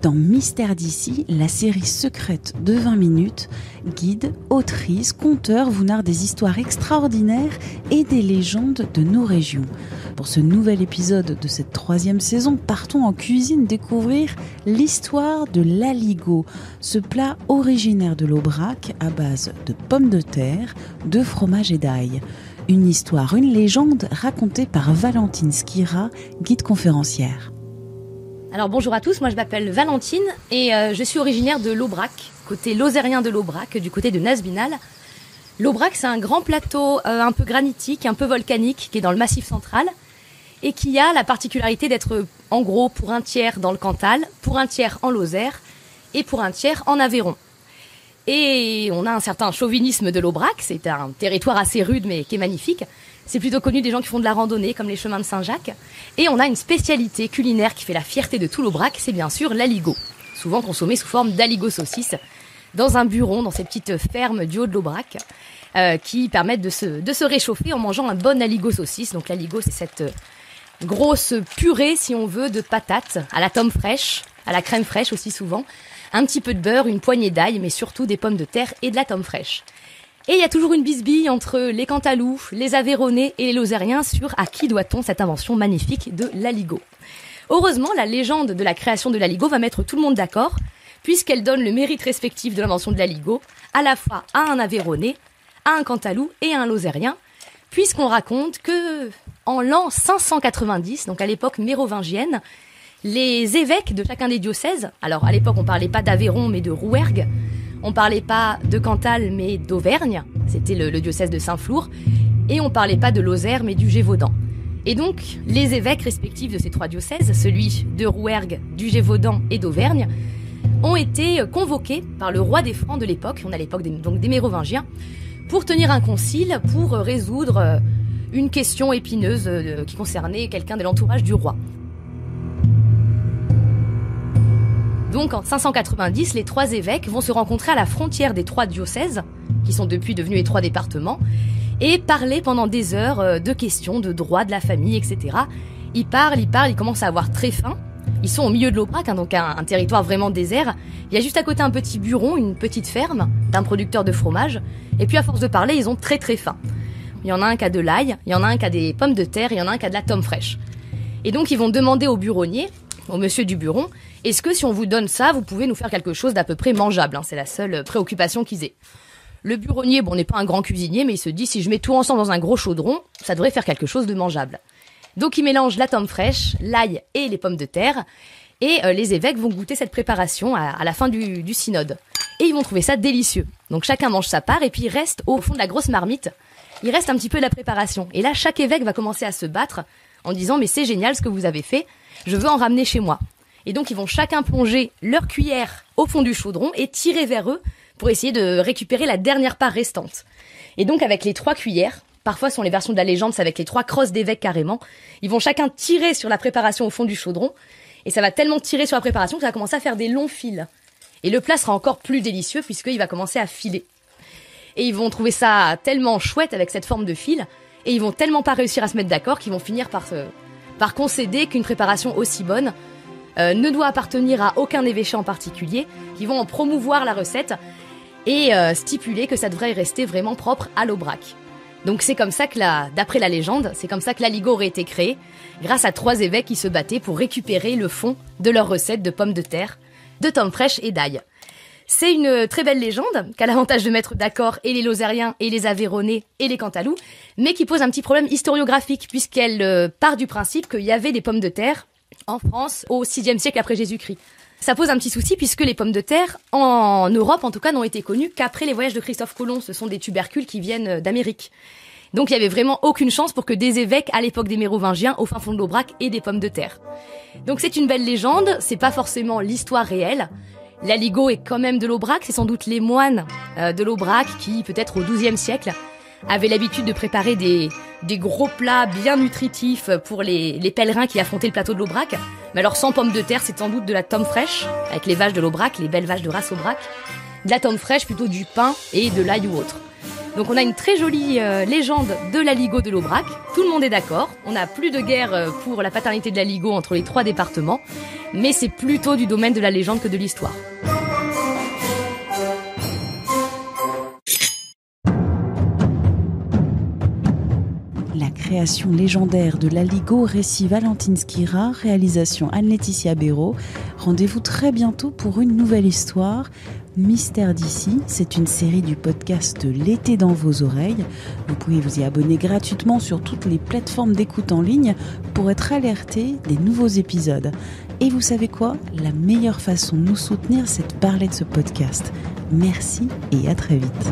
Dans Mystère d'ici, la série secrète de 20 minutes, guide, autrice, conteur vous narre des histoires extraordinaires et des légendes de nos régions. Pour ce nouvel épisode de cette 3e saison, partons en cuisine découvrir l'histoire de l'aligot, ce plat originaire de l'Aubrac à base de pommes de terre, de fromage et d'ail. Une histoire, une légende racontée par Valentine Skira, guide conférencière. Alors bonjour à tous, moi je m'appelle Valentine et je suis originaire de l'Aubrac, côté lozérien de l'Aubrac, du côté de Nasbinal. L'Aubrac, c'est un grand plateau un peu granitique, un peu volcanique, qui est dans le Massif central et qui a la particularité d'être en gros pour un tiers dans le Cantal, pour un tiers en Lozère et pour un tiers en Aveyron. Et on a un certain chauvinisme de l'Aubrac, c'est un territoire assez rude mais qui est magnifique. C'est plutôt connu des gens qui font de la randonnée, comme les chemins de Saint-Jacques. Et on a une spécialité culinaire qui fait la fierté de tout l'Aubrac, c'est bien sûr l'aligot. Souvent consommé sous forme d'aligot saucisse, dans un buron, dans ces petites fermes du haut de l'Aubrac, qui permettent de se réchauffer en mangeant un bon aligot saucisse. Donc l'aligot, c'est cette grosse purée, si on veut, de patates, à la tome fraîche, à la crème fraîche aussi souvent, un petit peu de beurre, une poignée d'ail, mais surtout des pommes de terre et de la tome fraîche. Et il y a toujours une bisbille entre les Cantalous, les Aveyronnais et les Lozériens sur à qui doit-on cette invention magnifique de l'aligot. Heureusement, la légende de la création de l'aligot va mettre tout le monde d'accord, puisqu'elle donne le mérite respectif de l'invention de l'aligot à la fois à un Aveyronnais, à un Cantalou et à un Lozérien, puisqu'on raconte que en l'an 590, donc à l'époque mérovingienne, les évêques de chacun des diocèses, alors à l'époque on parlait pas d'Aveyron mais de Rouergue, on parlait pas de Cantal mais d'Auvergne, c'était le diocèse de Saint-Flour, et on parlait pas de Lozère mais du Gévaudan. Et donc, les évêques respectifs de ces 3 diocèses, celui de Rouergue, du Gévaudan et d'Auvergne, ont été convoqués par le roi des Francs de l'époque, on a l'époque des Mérovingiens, pour tenir un concile pour résoudre une question épineuse qui concernait quelqu'un de l'entourage du roi. Donc en 590, les 3 évêques vont se rencontrer à la frontière des 3 diocèses, qui sont depuis devenus les 3 départements, et parler pendant des heures de questions, de droits de la famille, etc. Ils parlent, ils commencent à avoir très faim. Ils sont au milieu de l'Aubrac, donc un territoire vraiment désert. Il y a juste à côté un petit buron, une petite ferme d'un producteur de fromage. Et puis à force de parler, ils ont très très faim. Il y en a un qui a de l'ail, il y en a un qui a des pommes de terre, il y en a un qui a de la tome fraîche. Et donc ils vont demander au buronnier, au monsieur du buron, est-ce que si on vous donne ça, vous pouvez nous faire quelque chose d'à peu près mangeable, hein, c'est la seule préoccupation qu'ils aient. Le buronnier, bon, n'est pas un grand cuisinier, mais il se dit, si je mets tout ensemble dans un gros chaudron, ça devrait faire quelque chose de mangeable. Donc il mélange la tome fraîche, l'ail et les pommes de terre, et les évêques vont goûter cette préparation à la fin du synode. Et ils vont trouver ça délicieux. Donc chacun mange sa part, et puis il reste au fond de la grosse marmite, il reste un petit peu de la préparation. Et là, chaque évêque va commencer à se battre en disant, mais c'est génial ce que vous avez fait, je veux en ramener chez moi. Et donc ils vont chacun plonger leur cuillère au fond du chaudron et tirer vers eux pour essayer de récupérer la dernière part restante. Et donc avec les 3 cuillères, parfois ce sont les versions de la légende, c'est avec les 3 crosses d'évêques carrément, ils vont chacun tirer sur la préparation au fond du chaudron, et ça va tellement tirer sur la préparation que ça va commencer à faire des longs fils. Et le plat sera encore plus délicieux puisqu'il va commencer à filer. Et ils vont trouver ça tellement chouette avec cette forme de fil, et ils vont tellement pas réussir à se mettre d'accord qu'ils vont finir par concéder qu'une préparation aussi bonne ne doit appartenir à aucun évêché en particulier, qui vont en promouvoir la recette et stipuler que ça devrait rester vraiment propre à l'Aubrac. Donc c'est comme ça que, d'après la légende, c'est comme ça que l'aligot aurait été créé, grâce à 3 évêques qui se battaient pour récupérer le fond de leur recette de pommes de terre, de tome fraîche et d'ail. C'est une très belle légende, qui a l'avantage de mettre d'accord et les Lozériens, et les Aveyronnais, et les Cantalous, mais qui pose un petit problème historiographique, puisqu'elle part du principe qu'il y avait des pommes de terre en France au 6e siècle après Jésus-Christ. Ça pose un petit souci, puisque les pommes de terre, en Europe en tout cas, n'ont été connues qu'après les voyages de Christophe Colomb. Ce sont des tubercules qui viennent d'Amérique. Donc il y avait vraiment aucune chance pour que des évêques, à l'époque des Mérovingiens, au fin fond de l'Aubrac, aient des pommes de terre. Donc c'est une belle légende, c'est pas forcément l'histoire réelle. L'aligot est quand même de l'Aubrac, c'est sans doute les moines de l'Aubrac qui, peut-être au XIIe siècle, avaient l'habitude de préparer des gros plats bien nutritifs pour les pèlerins qui affrontaient le plateau de l'Aubrac. Mais alors sans pommes de terre, c'est sans doute de la tome fraîche, avec les vaches de l'Aubrac, les belles vaches de race Aubrac. De la tome fraîche, plutôt du pain et de l'ail ou autre. Donc on a une très jolie légende de l'Aligot de l'Aubrac. Tout le monde est d'accord. On n'a plus de guerre pour la paternité de l'Aligot entre les 3 départements. Mais c'est plutôt du domaine de la légende que de l'histoire. La création légendaire de l'Aligot, récit Valentine Skira, réalisation Anne-Laetitia Béraud. Rendez-vous très bientôt pour une nouvelle histoire. Mystère d'ici, c'est une série du podcast L'été dans vos oreilles. Vous pouvez vous y abonner gratuitement sur toutes les plateformes d'écoute en ligne pour être alerté des nouveaux épisodes. Et vous savez quoi ? La meilleure façon de nous soutenir, c'est de parler de ce podcast. Merci et à très vite.